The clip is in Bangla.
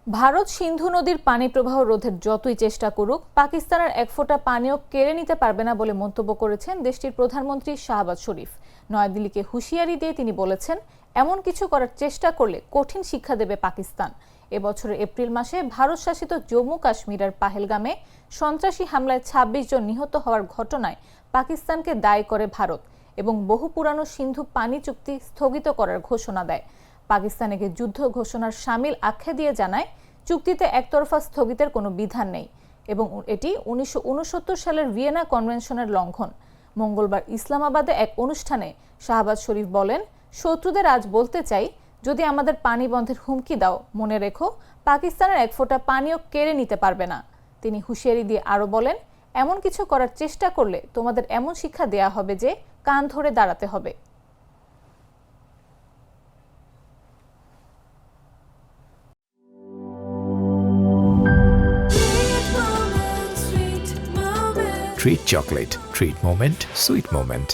ভারত সিন্ধু নদীর পানি প্রবাহ রোধের যতই চেষ্টা করুক পাকিস্তানের এক ফোঁটা পানিও কেড়ে নিতে পারবে না বলে মন্তব্য করেছেন দেশটির প্রধানমন্ত্রী শাহবাজ শরীফ। নয়াদিল্লিকে হুঁশিয়ারি দিয়ে তিনি বলেছেন, এমন কিছু করার চেষ্টা করলে কঠিন শিক্ষা দেবে পাকিস্তান। এবছরের এপ্রিল মাসে ভারত শাসিত জম্মু কাশ্মীরের পাহেলগামে সন্ত্রাসী হামলায় ২৬ জন নিহত হওয়ার ঘটনায় পাকিস্তানকে দায়ী করে ভারত এবং বহু পুরানো সিন্ধু পানি চুক্তি স্থগিত করার ঘোষণা দেয়। পাকিস্তানকে যুদ্ধ ঘোষণার শামিল আখ্যা দিয়ে জানায়, চুক্তিতে একতরফা স্থগিতের কোনো বিধান নেই এবং এটি ১৯৬৯ সালের ভিয়েনা কনভেনশনের লঙ্ঘন। মঙ্গলবার ইসলামাবাদে এক অনুষ্ঠানে শাহবাজ শরীফ বলেন, শত্রুদের আজ বলতে চাই, যদি আমাদের পানি বন্ধের হুমকি দাও, মনে রেখো পাকিস্তানের এক ফোঁটা পানিও কেড়ে নিতে পারবে না। তিনি হুঁশিয়ারি দিয়ে আরও বলেন, এমন কিছু করার চেষ্টা করলে তোমাদের এমন শিক্ষা দেয়া হবে যে কান ধরে দাঁড়াতে হবে। Treat chocolate. Treat moment, sweet moment.